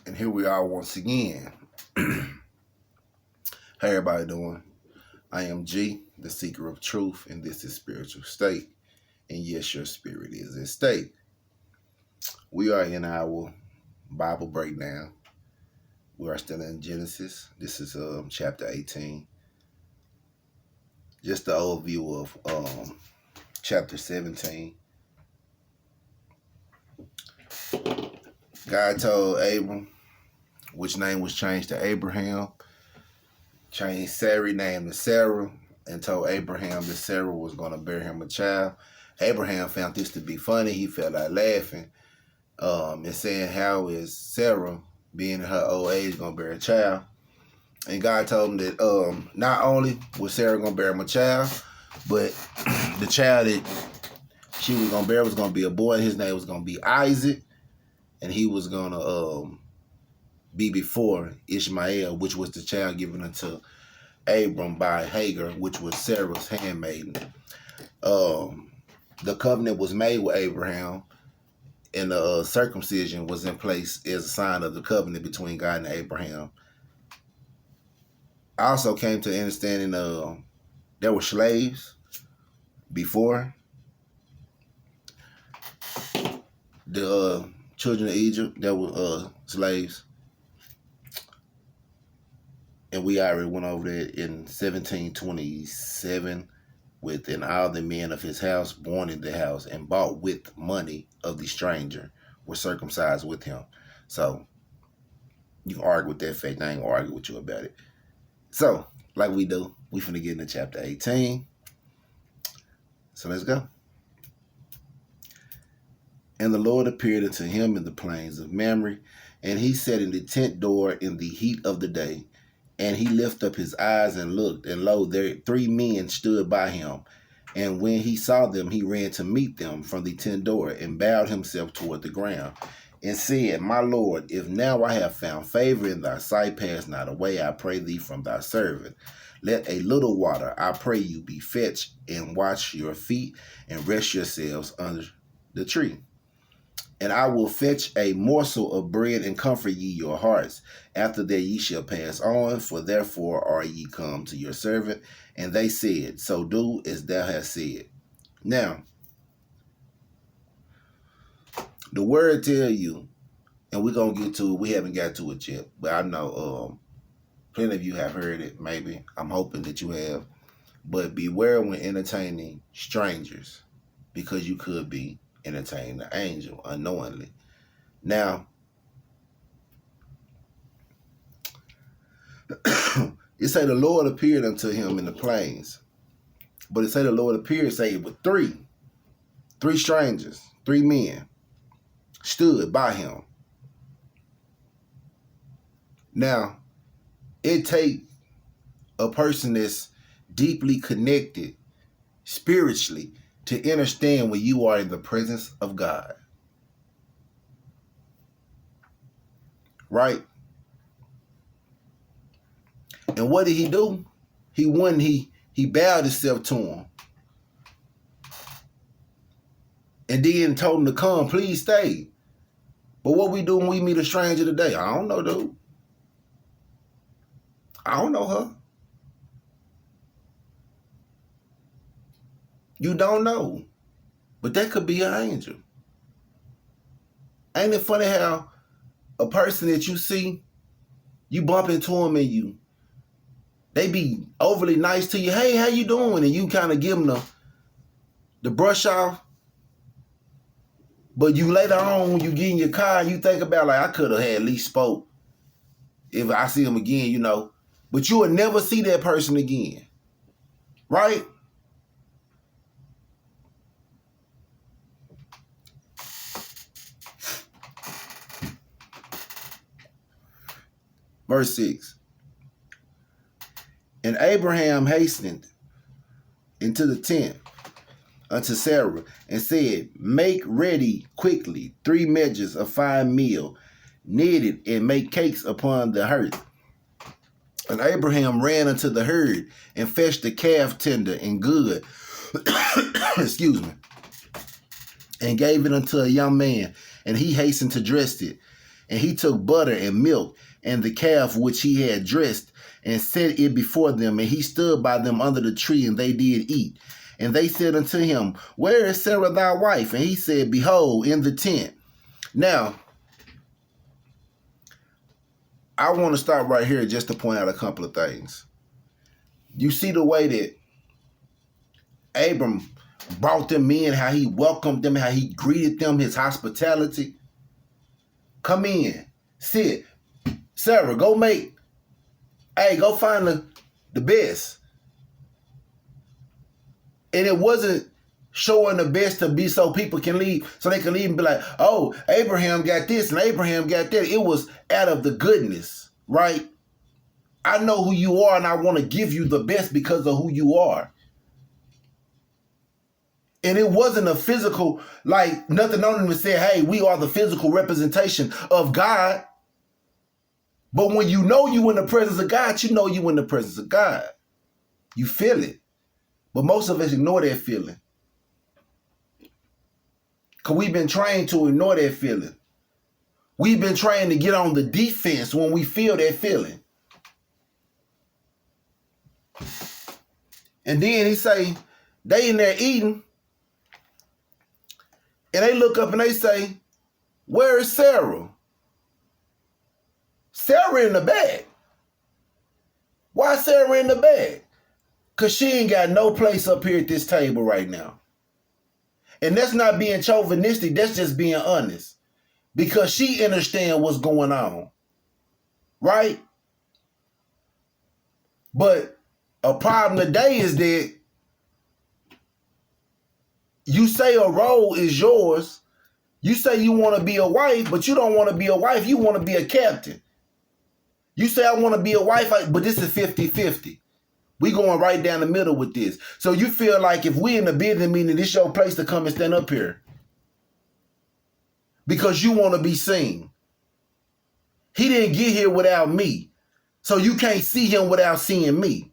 And here we are once again. How everybody doing? I am G, the seeker of truth, and this is Spiritual State. And yes, your spirit is at stake. We are in our Bible breakdown. We are still in Genesis. This is chapter 18. Just the overview of chapter 17. God told Abram, which name was changed to Abraham, changed Sarai name to Sarah, and told Abraham that Sarah was going to bear him a child. Abraham found this to be funny. He felt like laughing and saying, how is Sarah, being in her old age, going to bear a child? And God told him that not only was Sarah going to bear him a child, but the child that she was going to bear was going to be a boy, and his name was going to be Isaac, and he was going to be before Ishmael, which was the child given unto Abram by Hagar, which was Sarah's handmaiden. The covenant was made with Abraham, and the circumcision was in place as a sign of the covenant between God and Abraham. I also came to the understanding there were slaves before. The children of Egypt, there were slaves. And we already went over that in 1727 with and all the men of his house born in the house and bought with money of the stranger were circumcised with him. So you can argue with that fact. I ain't gonna argue with you about it. So, like we do, we finna get into chapter 18. So let's go. And the Lord appeared unto him in the plains of Mamre, and he sat in the tent door in the heat of the day. And he lifted up his eyes and looked, and lo, there 3 men stood by him. And when he saw them, he ran to meet them from the tent door, and bowed himself toward the ground, and said, My Lord, if now I have found favor in thy sight, pass not away, I pray thee, from thy servant. Let a little water, I pray you, be fetched, and wash your feet, and rest yourselves under the tree. And I will fetch a morsel of bread and comfort ye your hearts. After that ye shall pass on, for therefore are ye come to your servant. And they said, So do as thou hast said. Now, the word tell you, and we're going to get to it. We haven't got to it yet, but I know plenty of you have heard it, maybe. I'm hoping that you have. But beware when entertaining strangers, because you could be entertaining the angel unknowingly. Now, it say the Lord appeared unto him in the plains. But it say the Lord appeared, say, with 3 strangers, 3 men stood by him. Now, it take a person that's deeply connected spiritually to understand when you are in the presence of God. Right? And what did he do? He bowed himself to him. And then told him to come, please stay. But what we do when we meet a stranger today? I don't know, dude. I don't know her. You don't know. But that could be an angel. Ain't it funny how a person that you see, you bump into them and they be overly nice to you. Hey, how you doing? And you kind of give them the brush off. But you later on, when you get in your car, you think about, like, I could have at least spoke if I see them again, you know. But you will never see that person again. Right? Verse 6. And Abraham hastened into the tent unto Sarah and said, Make ready quickly 3 measures of fine meal, knead it, and make cakes upon the hearth. And Abraham ran unto the herd and fetched the calf tender and good, excuse me, and gave it unto a young man, and he hastened to dress it. And he took butter and milk and the calf which he had dressed and set it before them. And he stood by them under the tree, and they did eat. And they said unto him, Where is Sarah thy wife? And he said, Behold, in the tent. Now, I want to stop right here just to point out a couple of things. You see the way that Abram brought them in, how he welcomed them, how he greeted them, his hospitality. Come in, sit. Sarah, go find the best. And it wasn't showing the best to be so people can leave, so they can leave and be like, oh, Abraham got this and Abraham got that. It was out of the goodness, right? I know who you are, and I want to give you the best because of who you are. And it wasn't a physical, like nothing on them to say, hey, we are the physical representation of God. But when you know you in the presence of God, you know you in the presence of God. You feel it. But most of us ignore that feeling. Because we've been trained to ignore that feeling. We've been trained to get on the defense when we feel that feeling. And then he say, they in there eating. And they look up and they say, where is Sarah? Sarah in the bag. Why Sarah in the bag? Because she ain't got no place up here at this table right now. And that's not being chauvinistic. That's just being honest. Because she understands what's going on. Right? But a problem today is that you say a role is yours. You say you want to be a wife, but you don't want to be a wife. You want to be a captain. You say I want to be a wife, but this is 50-50. We going right down the middle with this. So you feel like if we in the business meeting, this your place to come and stand up here. Because you want to be seen. He didn't get here without me. So you can't see him without seeing me.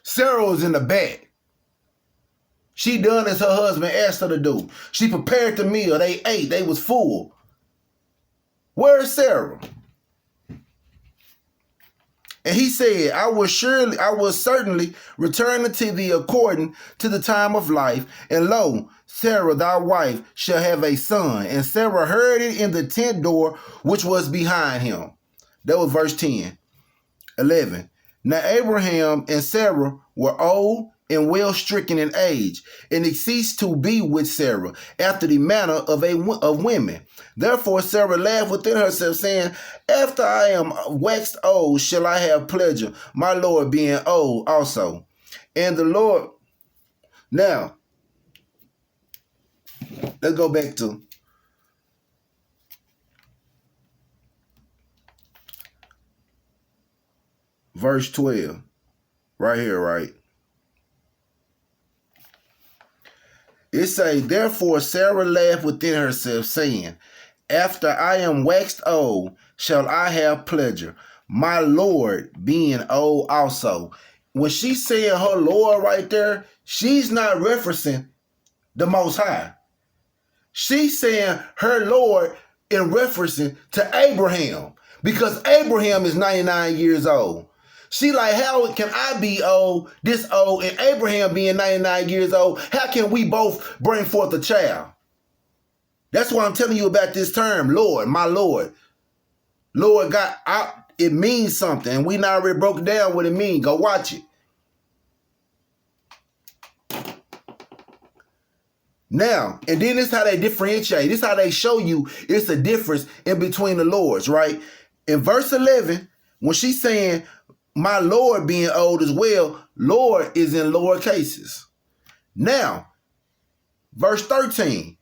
Sarah was in the back. She done as her husband asked her to do. She prepared the meal. They ate. They was full. Where is Sarah? And he said, I will certainly return unto thee according to the time of life. And lo, Sarah, thy wife, shall have a son. And Sarah heard it in the tent door, which was behind him. That was verse 10. 11. Now Abraham and Sarah were old and well stricken in age, and it ceased to be with Sarah after the manner of women. Therefore Sarah laughed within herself, saying, after I am waxed old, shall I have pleasure, my Lord being old also. And the Lord, now, let's go back to verse 12, right here, right? It say, therefore Sarah laughed within herself, saying, after I am waxed old, shall I have pleasure, my Lord being old also. When she's saying her Lord right there, she's not referencing the Most High. She's saying her Lord in referencing to Abraham, because Abraham is 99 years old. She like, how can I be old, this old, and Abraham being 99 years old? How can we both bring forth a child? That's why I'm telling you about this term, Lord, my Lord. Lord God, it means something, and we not already broke down what it means. Go watch it. Now, and then this is how they differentiate. This is how they show you it's a difference in between the Lords, right? In verse 11, when she's saying, my Lord being old as well, Lord is in lower cases. Now, verse 13,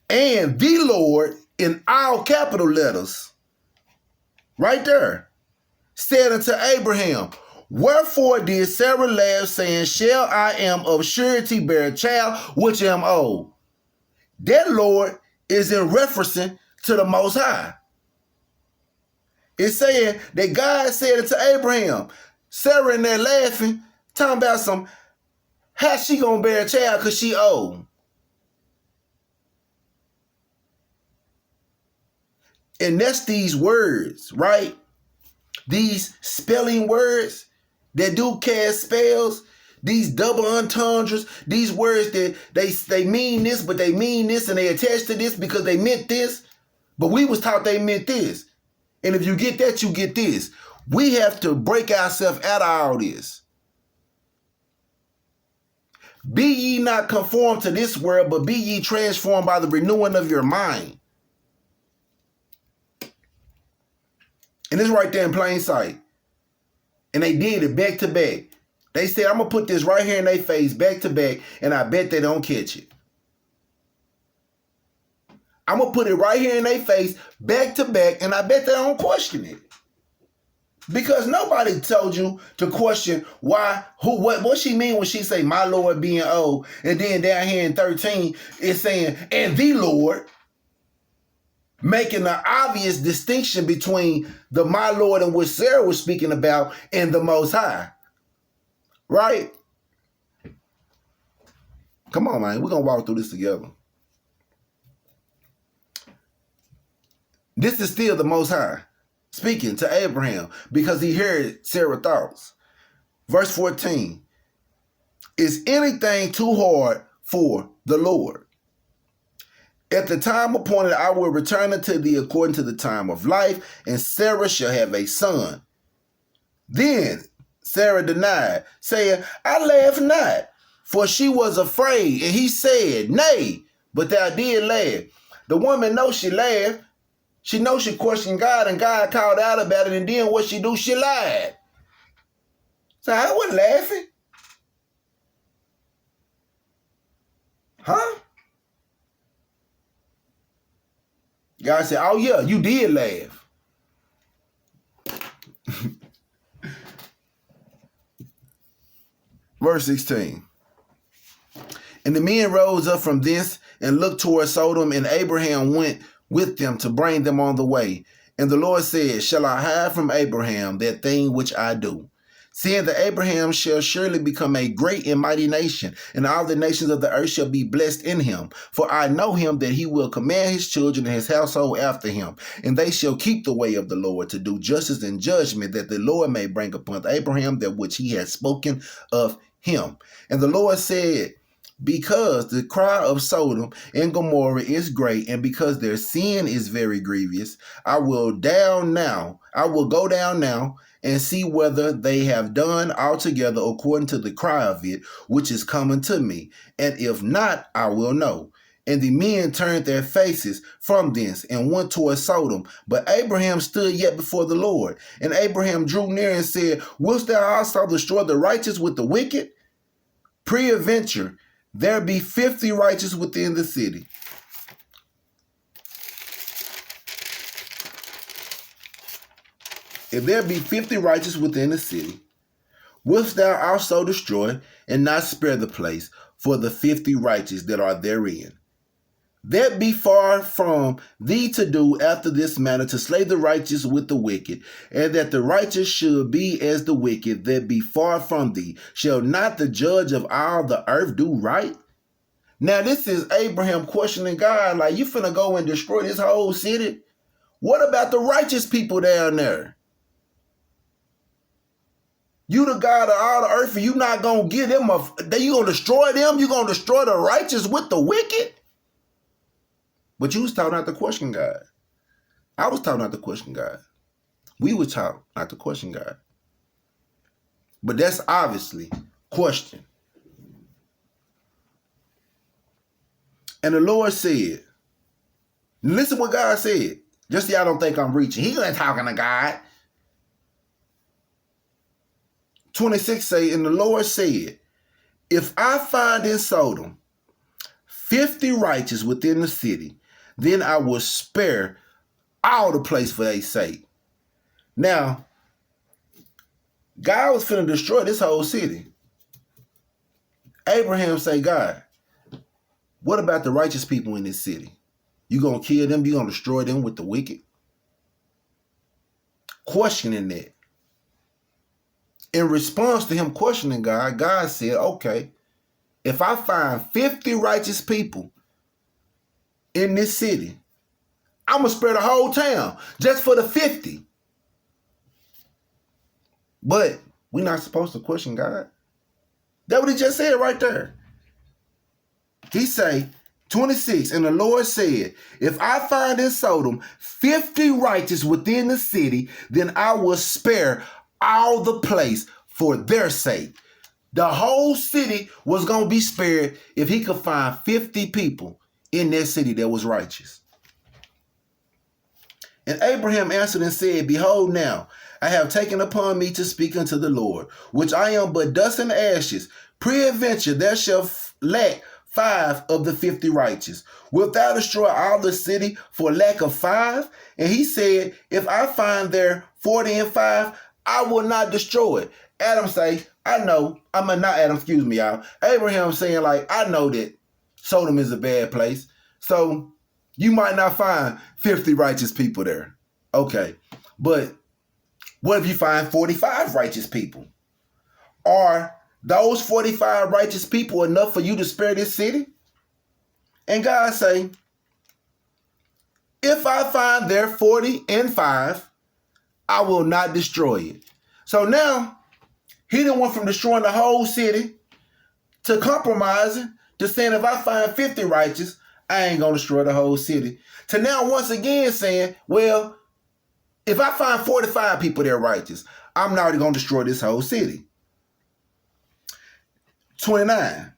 and the Lord in all capital letters, right there, said unto Abraham, wherefore did Sarah laugh, saying, shall I am of surety bear a child which am old? That Lord is in referencing to the Most High. It's saying that God said it to Abraham. Sarah in there laughing, talking about some, How's she gonna bear a child because she old? And that's these words, right? These spelling words that do cast spells, these double entendres, these words that they mean this, but they mean this, and they attach to this because they meant this. But we was taught they meant this. And if you get that, you get this. We have to break ourselves out of all this. Be ye not conformed to this world, but be ye transformed by the renewing of your mind. And it's right there in plain sight. And they did it back to back. They said, I'm going to put this right here in their face back to back, and I bet they don't catch it. I'm going to put it right here in their face back to back, and I bet they don't question it. Because nobody told you to question why, who, what she mean when she say, my Lord being old, and then down here in 13, it's saying, and the Lord, making an obvious distinction between the my Lord and what Sarah was speaking about and the Most High. Right? Come on, man. We're going to walk through this together. This is still the Most High speaking to Abraham because he heard Sarah's thoughts. Verse 14. Is anything too hard for the Lord? At the time appointed, I will return unto thee according to the time of life, and Sarah shall have a son. Then Sarah denied, saying, I laugh not, for she was afraid. And he said, Nay, but thou did laugh. The woman knows she laughed. She knows she questioned God, and God called out about it, and then what she do? She lied. So I wasn't laughing. Huh? God said, oh yeah, you did laugh. Verse 16. And the men rose up from thence and looked toward Sodom, and Abraham went with them to bring them on the way. And the Lord said, shall I hide from Abraham that thing which I do? Seeing that Abraham shall surely become a great and mighty nation, and all the nations of the earth shall be blessed in him. For I know him that he will command his children and his household after him, and they shall keep the way of the Lord to do justice and judgment, that the Lord may bring upon Abraham that which he has spoken of him. And the Lord said, because the cry of Sodom and Gomorrah is great, and because their sin is very grievous, I will go down now and see whether they have done altogether according to the cry of it, which is coming to me. And if not, I will know. And the men turned their faces from thence and went toward Sodom. But Abraham stood yet before the Lord. And Abraham drew near and said, wilt thou also destroy the righteous with the wicked? Peradventure, there be 50 righteous within the city. If there be 50 righteous within the city, wilt thou also destroy and not spare the place for the 50 righteous that are therein? That be far from thee to do after this manner, to slay the righteous with the wicked, and that the righteous should be as the wicked, that be far from thee. Shall not the judge of all the earth do right? Now this is Abraham questioning God, like, you finna go and destroy this whole city? What about the righteous people down there? You the God of all the earth, and you not going to give them you going to destroy them? You going to destroy the righteous with the wicked? But you was taught not to question God. I was taught not to question God. We were taught not to question God. But that's obviously question. And the Lord said, listen what God said. Just so y'all don't think I'm reaching. He ain't talking to God. 26 say, and the Lord said, if I find in Sodom 50 righteous within the city, then I will spare all the place for their sake. Now, God was finna destroy this whole city. Abraham say, God, what about the righteous people in this city? You gonna kill them? You gonna destroy them with the wicked? Questioning that. In response to him questioning God, God said, okay, if I find 50 righteous people in this city, I'm going to spare the whole town just for the 50. But we're not supposed to question God. That's what he just said right there. He say, 26, and the Lord said, if I find in Sodom 50 righteous within the city, then I will spare all the place for their sake. The whole city was going to be spared if he could find 50 people in that city that was righteous. And Abraham answered and said, behold now, I have taken upon me to speak unto the Lord, which I am but dust and ashes. Peradventure there shall lack 5 of the 50 righteous. Wilt thou destroy all the city for lack of 5? And he said, if I find there 40 and 5, I will not destroy it. Adam say, I know. Not Adam, excuse me, y'all. Abraham saying like, I know that Sodom is a bad place. So you might not find 50 righteous people there. Okay. But what if you find 45 righteous people? Are those 45 righteous people enough for you to spare this city? And God say, if I find there 40 and 5, I will not destroy it. So now, he done went from destroying the whole city to compromising, to saying if I find 50 righteous, I ain't going to destroy the whole city. To now once again saying, well, if I find 45 people that are righteous, I'm not going to destroy this whole city. 29.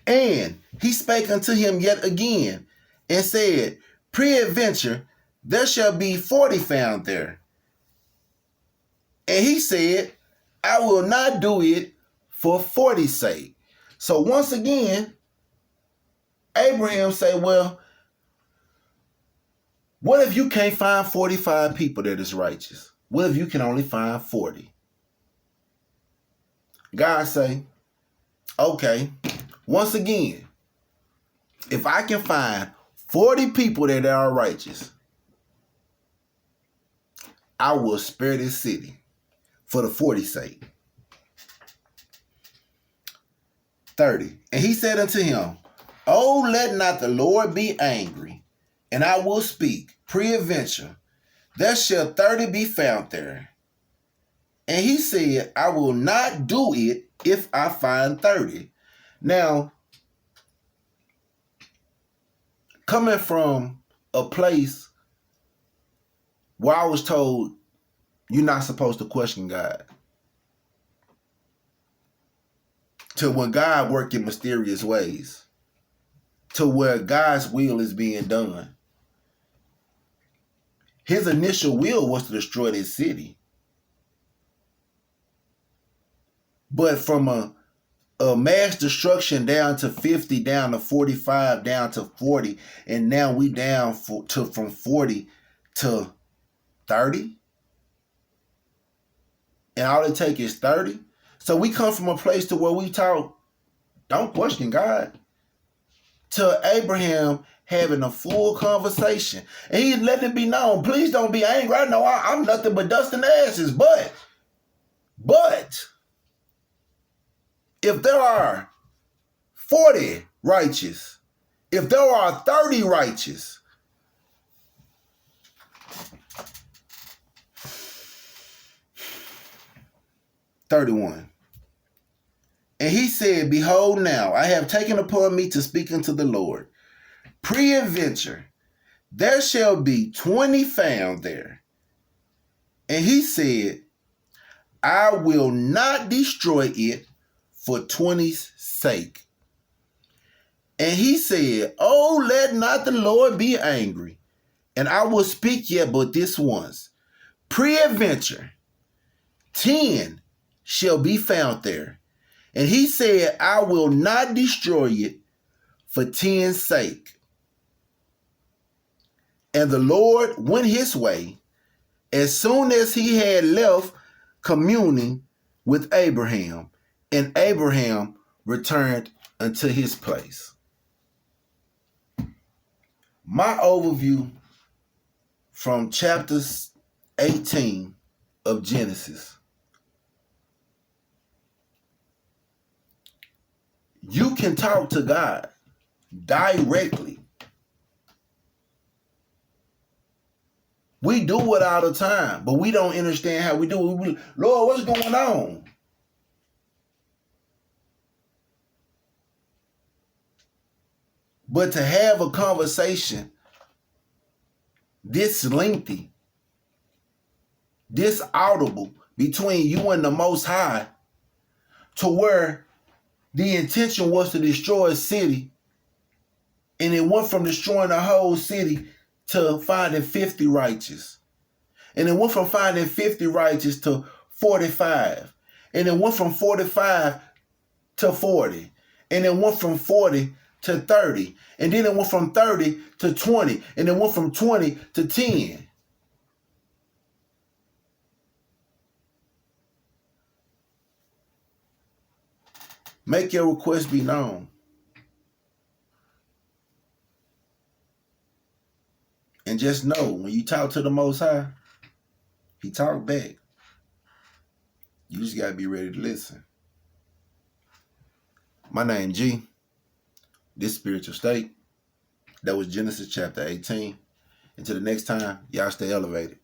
And he spake unto him yet again and said, peradventure there shall be 40 found there. And he said, I will not do it for 40's sake. So once again, Abraham said, well, what if you can't find 45 people that is righteous? What if you can only find 40? God say, okay, once again, if I can find 40 people that are righteous, I will spare this city for the 40's sake. 30. And he said unto him, oh, let not the Lord be angry, and I will speak. Peradventure, there shall 30 be found there. And he said, I will not do it if I find 30. Now, coming from a place where I was told you're not supposed to question God, to when God works in mysterious ways, to where God's will is being done. His initial will was to destroy this city. But from a mass destruction down to 50, down to 45, down to 40, and now we down from 40 to 30. And all it takes is 30. So we come from a place to where we talk, don't question God, to Abraham having a full conversation. And he's letting it be known, please don't be angry. I know I'm nothing but dust and ashes. But, if there are 40 righteous, if there are 30 righteous, (31) And he said, behold now, I have taken upon me to speak unto the Lord. Peradventure, there shall be 20 found there. And he said, I will not destroy it for 20's sake. And he said, oh, let not the Lord be angry, and I will speak yet but this once. Peradventure, 10 shall be found there. And he said, I will not destroy it for 10's sake. And the Lord went his way as soon as he had left communing with Abraham, and Abraham returned unto his place. My overview from chapter 18 of Genesis. You can talk to God directly. We do it all the time, but we don't understand how we do it. Lord, what's going on? But to have a conversation this lengthy, this audible between you and the Most High, to where the intention was to destroy a city, and it went from destroying the whole city to finding 50 righteous. And it went from finding 50 righteous to 45. And it went from 45 to 40. And it went from 40 to 30. And then it went from 30 to 20. And it went from 20 to 10. Make your request be known. And just know, when you talk to the Most High, He talk back. You just got to be ready to listen. My name G. This Spiritual State. That was Genesis chapter 18. Until the next time, y'all stay elevated.